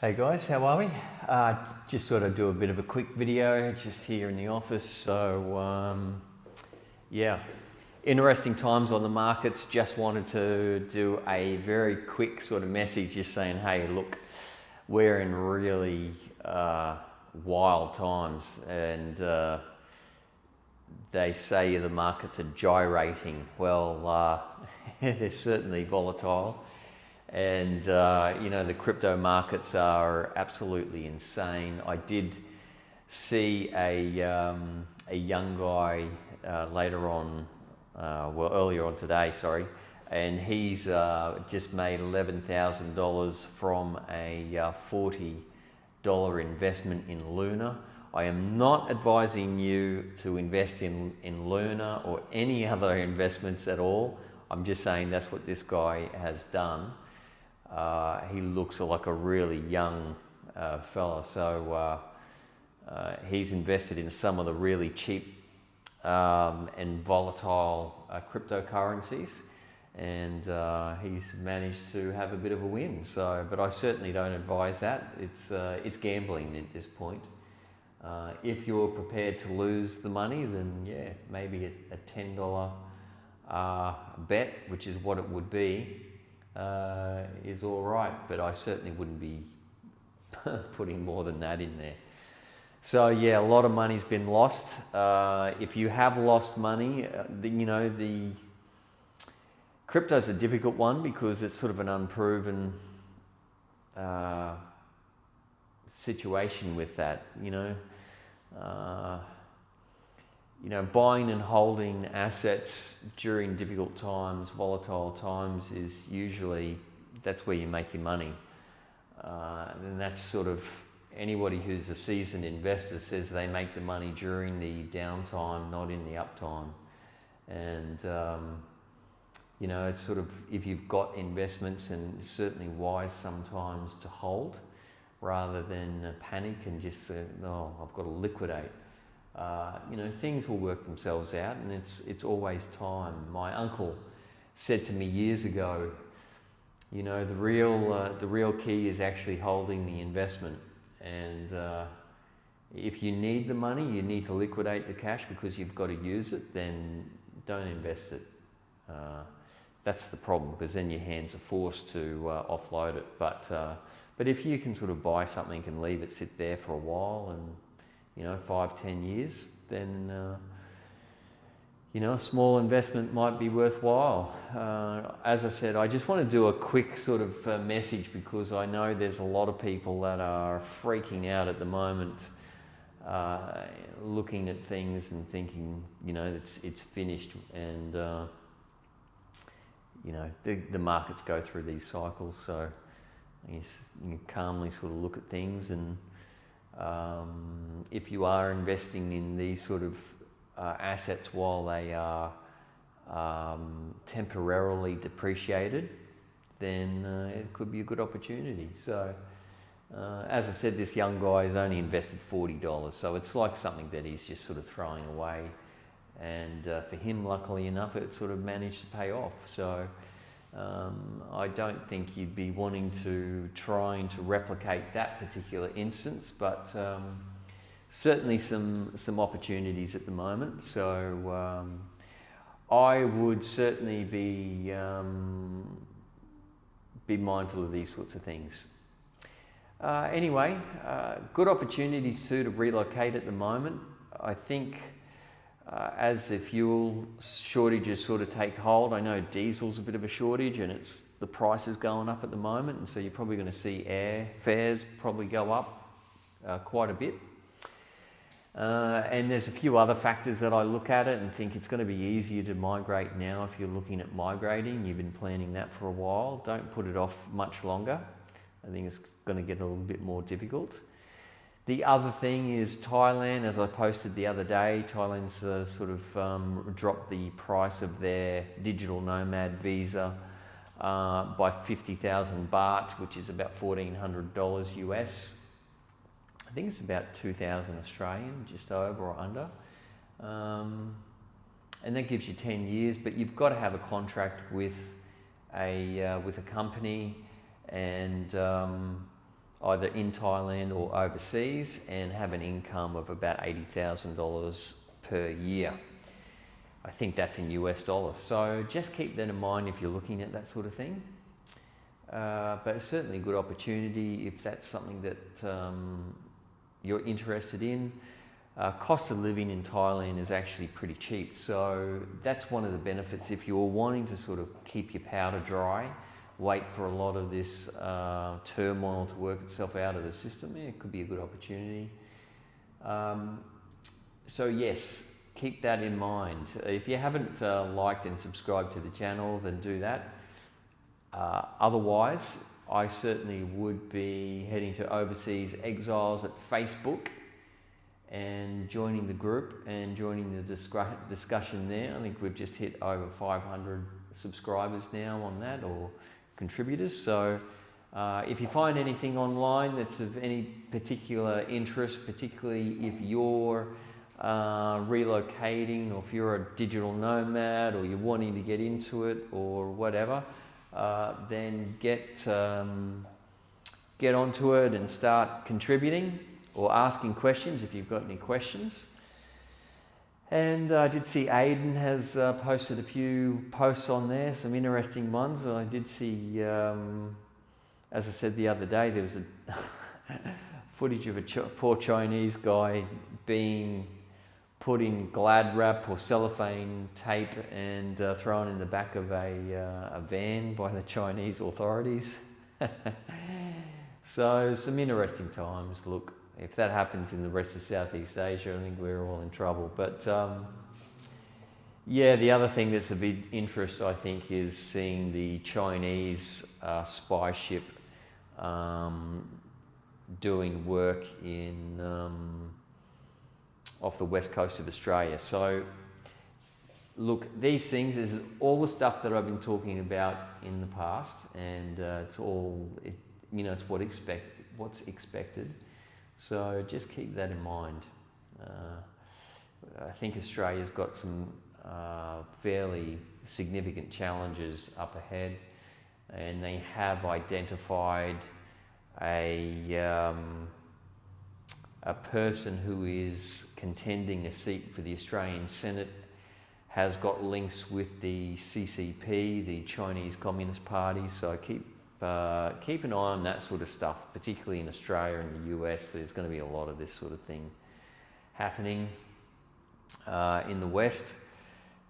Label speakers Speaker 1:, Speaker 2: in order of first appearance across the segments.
Speaker 1: Hey guys, how are we? Just thought I'd do a bit of a quick video just here in the office. Yeah, interesting times on the markets. Just wanted to do a very quick sort of message just saying, hey, look, we're in really wild times and they say the markets are gyrating. Well, they're certainly volatile. And the crypto markets are absolutely insane. I did see a young guy earlier on today, sorry, and he's just made $11,000 from a $40 investment in Luna. I am not advising you to invest in Luna or any other investments at all. I'm just saying that's what this guy has done. He looks like a really young fella, so he's invested in some of the really cheap and volatile cryptocurrencies, and he's managed to have a bit of a win. So, but I certainly don't advise that. It's gambling at this point. If you're prepared to lose the money, then yeah, maybe a $10 bet, which is what it would be, is all right, but I certainly wouldn't be putting more than that in there. So yeah, a lot of money's been lost. If you have lost money, the crypto's a difficult one because it's sort of an unproven situation with that. Buying and holding assets during difficult times, volatile times, is usually, that's where you make your money. And that's sort of, anybody who's a seasoned investor says they make the money during the downtime, not in the uptime. And, it's sort of, if you've got investments, and it's certainly wise sometimes to hold rather than panic and just say, oh, I've got to liquidate. Things will work themselves out, and it's always time. My uncle said to me years ago, the real key is actually holding the investment, and if you need the money, you need to liquidate the cash because you've got to use it, then don't invest it. That's the problem, because then your hands are forced to offload it. But if you can sort of buy something and leave it sit there for a while, and 5-10 years, then a small investment might be worthwhile. As I said, I just want to do a quick sort of message, because I know there's a lot of people that are freaking out at the moment, looking at things and thinking, it's finished, and the markets go through these cycles. So you calmly sort of look at things, and if you are investing in these sort of assets while they are temporarily depreciated, then it could be a good opportunity. So as I said, this young guy has only invested $40, so it's like something that he's just sort of throwing away, and for him, luckily enough, it sort of managed to pay off. So I don't think you'd be trying to replicate that particular instance, but certainly some opportunities at the moment. So I would certainly be mindful of these sorts of things. Anyway, good opportunities too to relocate at the moment. I think as the fuel shortages sort of take hold, I know diesel's a bit of a shortage, and the price is going up at the moment, and so you're probably going to see air fares probably go up quite a bit. And there's a few other factors that I look at it and think it's going to be easier to migrate now. If you're looking at migrating, you've been planning that for a while, don't put it off much longer. I think it's going to get a little bit more difficult. The other thing is Thailand, as I posted the other day, Thailand's sort of dropped the price of their digital nomad visa by 50,000 baht, which is about $1,400 US. I think it's about 2,000 Australian, just over or under. And that gives you 10 years, but you've got to have a contract with a company, and either in Thailand or overseas, and have an income of about $80,000 per year. I think that's in US dollars. So just keep that in mind if you're looking at that sort of thing. But it's certainly a good opportunity if that's something that you're interested in. Cost of living in Thailand is actually pretty cheap. So that's one of the benefits. If you're wanting to sort of keep your powder dry, wait for a lot of this turmoil to work itself out of the system, yeah, it could be a good opportunity. So yes, keep that in mind. If you haven't liked and subscribed to the channel, then do that. Otherwise, I certainly would be heading to Overseas Exiles at Facebook and joining the group and joining the discussion there. I think we've just hit over 500 subscribers now on that, or contributors. So if you find anything online that's of any particular interest, particularly if you're relocating, or if you're a digital nomad, or you're wanting to get into it, or whatever, then get onto it and start contributing or asking questions if you've got any questions. And I did see Aidan has posted a few posts on there, some interesting ones. I did see, as I said the other day, there was a footage of a poor Chinese guy being put in Glad wrap or cellophane tape and thrown in the back of a van by the Chinese authorities. So some interesting times. Look, if that happens in the rest of Southeast Asia, I think we're all in trouble. But yeah, the other thing that's of interest, I think, is seeing the Chinese spy ship doing work in off the west coast of Australia. So look, these things, this is all the stuff that I've been talking about in the past, and it's all, it's what's expected. So just keep that in mind. I think Australia's got some fairly significant challenges up ahead, and they have identified a person who is contending a seat for the Australian Senate, has got links with the CCP, the Chinese Communist Party. So keep an eye on that sort of stuff, particularly in Australia and the US. There's going to be a lot of this sort of thing happening in the West.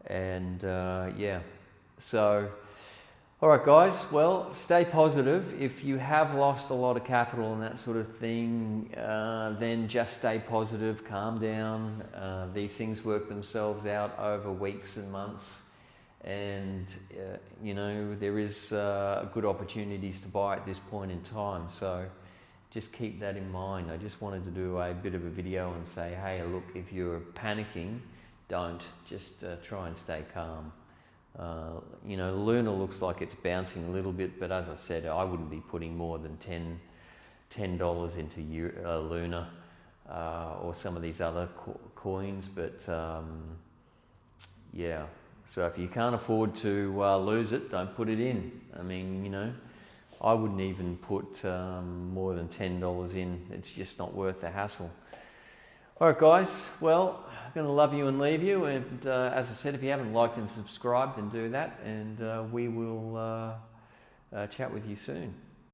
Speaker 1: And yeah, so all right, guys, well, stay positive. If you have lost a lot of capital and that sort of thing, then just stay positive, calm down. These things work themselves out over weeks and months. And there is good opportunities to buy at this point in time, so just keep that in mind. I just wanted to do a bit of a video and say, hey, look, if you're panicking, don't, just try and stay calm. Luna looks like it's bouncing a little bit, but as I said, I wouldn't be putting more than $10 into Luna or some of these other coins, but yeah. So if you can't afford to lose it, don't put it in. I mean, I wouldn't even put more than $10 in. It's just not worth the hassle. All right, guys. Well, I'm going to love you and leave you. And as I said, if you haven't liked and subscribed, then do that. And we will chat with you soon.